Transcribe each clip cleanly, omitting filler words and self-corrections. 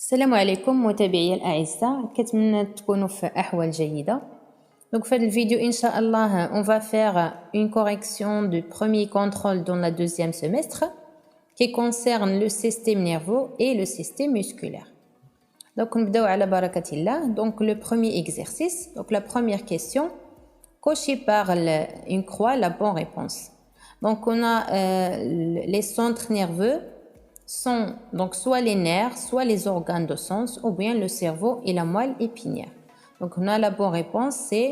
السلام عليكم متابعي الأعزاء، كنتمنى تكونوا في أحوال جيدة. Donc في هذا الفيديو إن شاء الله on va faire une correction du premier contrôle dans la deuxième semestre qui concerne le système nerveux et le système musculaire. Donc نبداو على بركة الله. Donc le premier exercice, donc la première question, cochez par une croix la bonne réponse. Donc on a les centres nerveux sont donc soit les nerfs, soit les organes de sens, ou bien le cerveau et la moelle épinière. Donc on a la bonne réponse, c'est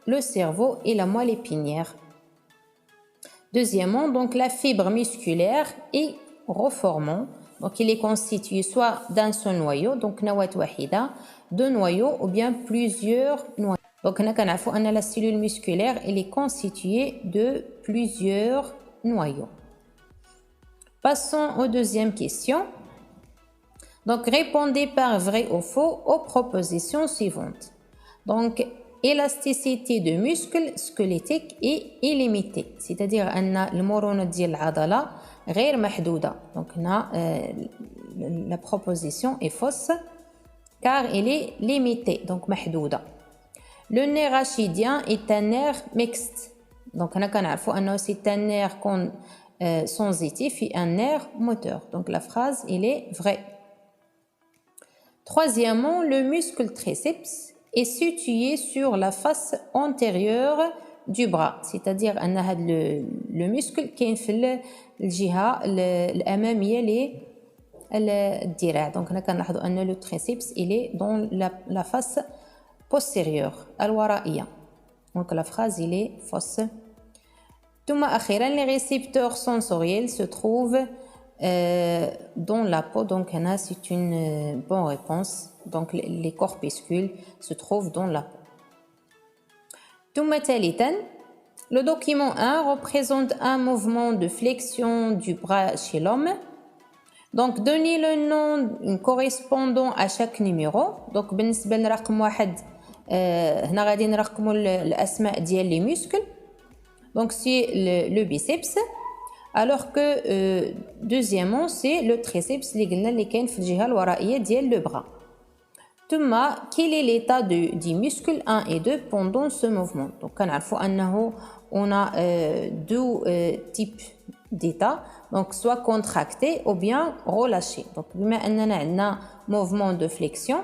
le cerveau et la moelle épinière. Deuxièmement, donc la fibre musculaire est reformant. Donc il est constitué soit d'un seul noyau, donc nawat wahida, deux noyaux ou bien plusieurs noyaux. Donc on a la cellule musculaire, elle est constituée de plusieurs noyaux. Passons aux deuxième question. Donc, répondez par vrai ou faux aux propositions suivantes. Donc, élasticité de muscles squelettiques est illimitée. C'est-à-dire, le morone ديال العضلة غير محدودة. Donc, la proposition est fausse car elle est limitée, donc محدودة. Le nerf rachidien est un nerf mixte. Donc, c'est un nerf sensitif et un nerf moteur. Donc la phrase, il est vraie. Troisièmement, le muscle triceps est situé sur la face antérieure du bras. C'est-à-dire, le muscle qui est في الجهة الأمامية للذراع. Donc, le triceps, il est dans la face postérieure, الورائية. Donc la phrase, il est fausse. Les récepteurs sensoriels se trouvent dans la peau, donc c'est une bonne réponse. Donc les corpuscules se trouvent dans la peau. Le document 1 représente un mouvement de flexion du bras chez l'homme. Donc donnez le nom correspondant à chaque numéro. Donc بالنسبة لرقم واحد هنا غادي نرقموا الأسماء ديال les muscles. Donc c'est le biceps, alors que deuxièmement c'est le triceps اللي كاين في الجهة الورائية ديال le bras. ثم quel est l'état du muscle 1 et 2 pendant ce mouvement? Donc كنعرفوا أنه on a deux types d'état, donc soit contracté ou bien relâché. Donc بما أننا عندنا mouvement de flexion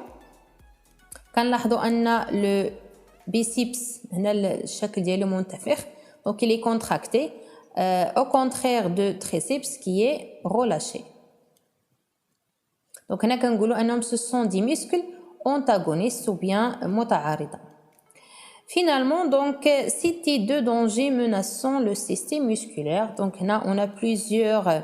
كنلاحظوا أن le biceps هنا الشكل ديالو منتفخ. Donc, il est contracté, au contraire de triceps qui est relâché. Donc, ce sont des muscles antagonistes ou bien muta'arida. Finalement, donc, citer deux dangers menaçant le système musculaire. Donc, là, on a plusieurs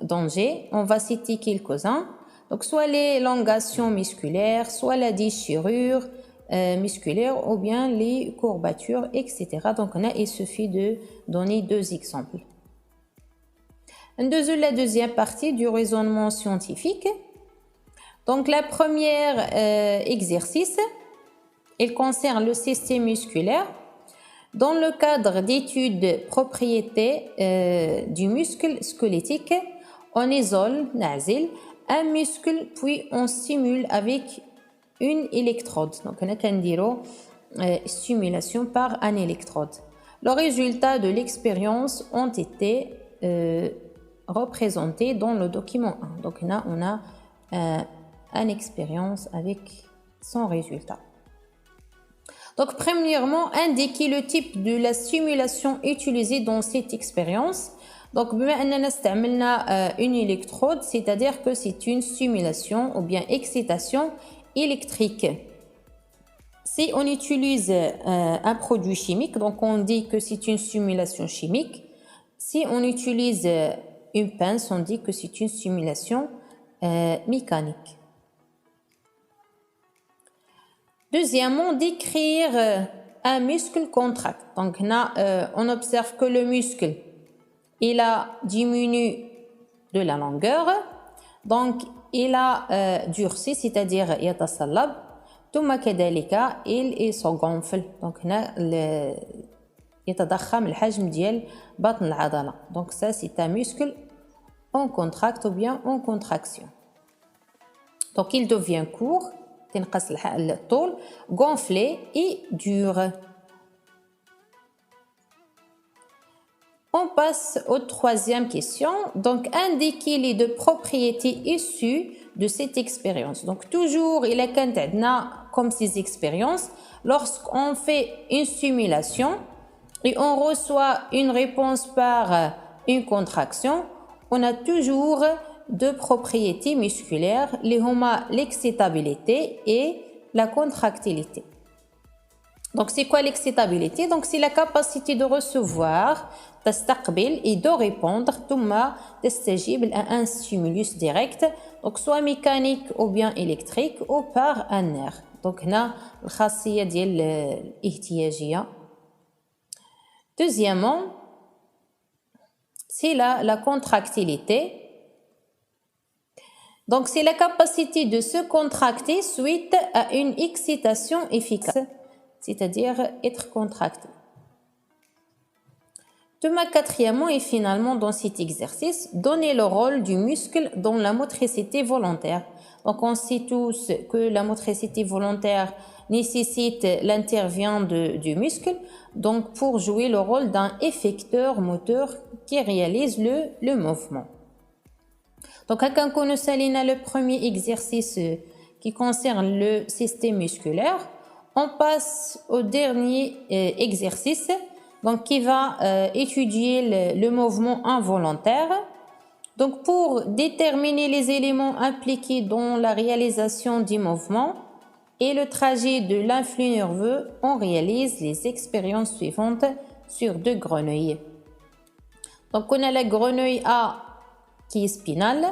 dangers. On va citer quelques-uns. Donc, soit l'élongation musculaire, soit la déchirure musculaire ou bien les courbatures, etc. Donc, il suffit de donner deux exemples. La deuxième partie du raisonnement scientifique. Donc, la première exercice, il concerne le système musculaire. Dans le cadre d'études propriétés du muscle squelettique, on isole, un muscle puis on stimule avec une électrode. Donc, on a une stimulation par un électrode. Les résultats de l'expérience ont été représentés dans le document 1. Donc, on a une expérience avec son résultat. Donc, premièrement, indiquer le type de la stimulation utilisée dans cette expérience. Donc, بما أننا استعملنا une électrode, c'est-à-dire que c'est une stimulation ou bien excitation électrique. Si on utilise un produit chimique, donc on dit que c'est une stimulation chimique. Si on utilise une pince, on dit que c'est une stimulation mécanique. Deuxièmement, décrire un muscle contracté. Donc là, on observe que le muscle il a diminué de la longueur. Donc il a durci, c'est-à-dire يتصلب. ثم كذلك il se gonfle. Donc هنا يتضخم الحجم ديال بطن العضلة. Donc ça c'est un muscle en contracte ou bien en contraction. Donc il devient court, gonflé et dur. On passe aux troisième question. Donc, indiquez les deux propriétés issues de cette expérience. Donc, toujours, il est comme ces expériences, lorsqu'on fait une simulation et on reçoit une réponse par une contraction, on a toujours deux propriétés musculaires, l'excitabilité et la contractilité. Donc, c'est quoi l'excitabilité? Donc, c'est la capacité de recevoir, تستقبل et de répondre ثم تستجيب à un stimulus direct, donc soit mécanique ou bien électrique ou par un nerf. Donc, هنا الخاصية ديال الاحتياجية. Deuxièmement, c'est la contractilité. Donc, c'est la capacité de se contracter suite à une excitation efficace, c'est-à-dire être contracté. Quatrièmement et finalement dans cet exercice, donnez le rôle du muscle dans la motricité volontaire. Donc on sait tous que la motricité volontaire nécessite l'intervention du muscle, donc pour jouer le rôle d'un effecteur moteur qui réalise le mouvement. Donc quand on a le premier exercice qui concerne le système musculaire, on passe au dernier exercice, donc qui va étudier le mouvement involontaire. Donc pour déterminer les éléments impliqués dans la réalisation du mouvement et le trajet de l'influx nerveux, on réalise les expériences suivantes sur deux grenouilles. Donc on a la grenouille A qui est spinale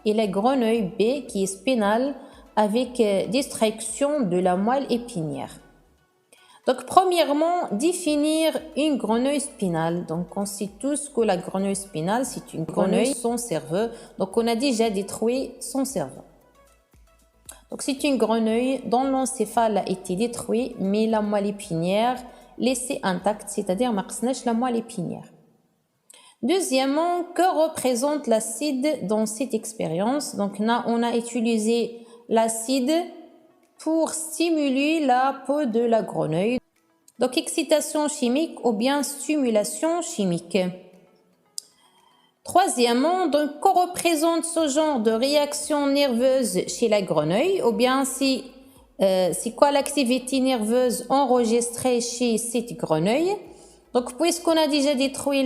et la grenouille B qui est spinale avec distraction de la moelle épinière. Donc, premièrement, définir une grenouille spinale. Donc, on sait tous que la grenouille spinale, c'est une grenouille sans cerveau. Donc, on a déjà détruit son cerveau. Donc, c'est une grenouille dont l'encéphale a été détruit, mais la moelle épinière laissée intacte, c'est-à-dire la moelle épinière. Deuxièmement, que représente l'acide dans cette expérience? Donc, là, on a utilisé l'acide pour stimuler la peau de la grenouille. Donc, excitation chimique ou bien stimulation chimique. Troisièmement, donc, que représente ce genre de réaction nerveuse chez la grenouille ou bien c'est quoi l'activité nerveuse enregistrée chez cette grenouille? Donc, puisqu'on a déjà détruit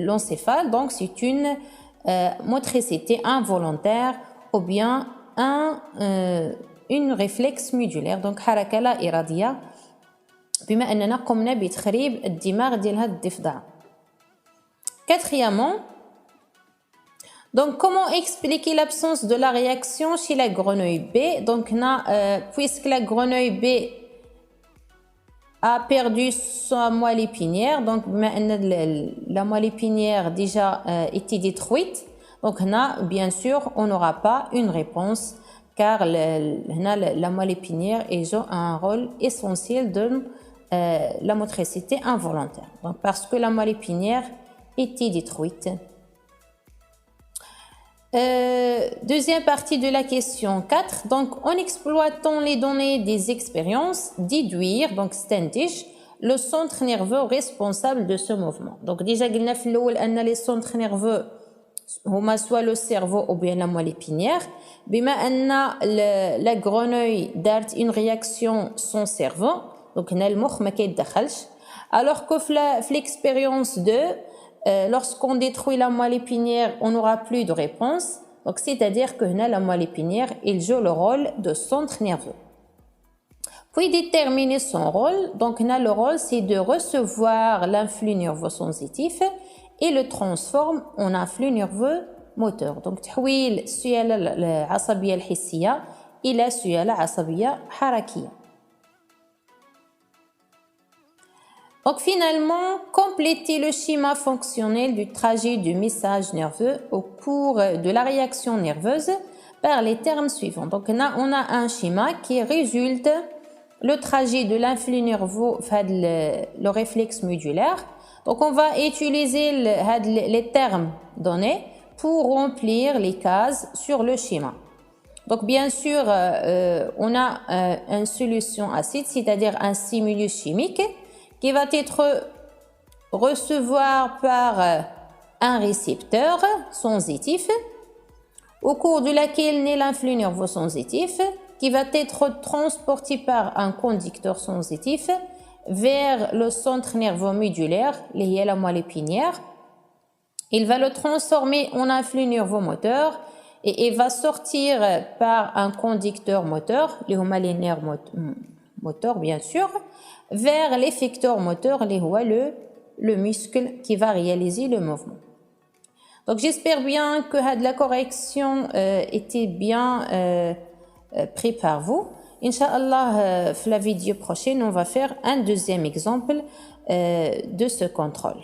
l'encéphale, donc c'est une motricité involontaire ou bien une réflexe médulaire. Donc, حركة لا إرادية بما أننا قمنا بتخريب الدماغ ديال هاد الضفدع. Quatrièmement, donc comment expliquer l'absence de la réaction chez la grenouille B? Donc, puisque la grenouille B a perdu sa moelle épinière, donc la moelle épinière déjà été détruite, donc bien sûr on n'aura pas une réponse car la moelle épinière joue un rôle essentiel dans la motricité involontaire. Donc parce que la moelle épinière était détruite. Deuxième partie de la question 4. Donc, en exploitant les données des expériences, déduire, donc ستنتج, le centre nerveux responsable de ce mouvement. Donc, déjà, قلنا في الأول أن les centres nerveux هما soit le cerveau ou bien la moelle épinière. بما أن la grenouille دارت une réaction sans cerveau, donc هنا المخ ما كيتدخلش. Alors que في l'expérience 2, lorsqu'on détruit la moelle épinière, on n'aura plus de réponse. Donc, c'est-à-dire que la moelle épinière, il joue le rôle de centre nerveux. Puis déterminer son rôle. Donc, le rôle, c'est de recevoir l'influx nerveux sensitif et le transforme en influx nerveux moteur. Donc, تحويل السيالة العصبية الحسية إلى سيالة عصبية حركية. Donc finalement, compléter le schéma fonctionnel du trajet du message nerveux au cours de la réaction nerveuse par les termes suivants. Donc là, on a un schéma qui résulte le trajet de l'influx nerveux, le réflexe médulaire. Donc on va utiliser les termes donnés pour remplir les cases sur le schéma. Donc, bien sûr, on a une solution acide, c'est-à-dire un stimulus chimique qui va être recevoir par un récepteur sensitif au cours de laquelle naît l'influx nerveux-sensitif qui va être transporté par un conducteur sensitif vers le centre nerveux médulaire, la moelle épinière. Il va le transformer en influx nerveux-moteur et il va sortir par un conducteur moteur, les nerfs moteurs bien sûr, vers l'effecteur moteur, le muscle qui va réaliser le mouvement. Donc j'espère bien que la correction était bien prise par vous. Inch'Allah, dans la vidéo prochaine, on va faire un deuxième exemple de ce contrôle.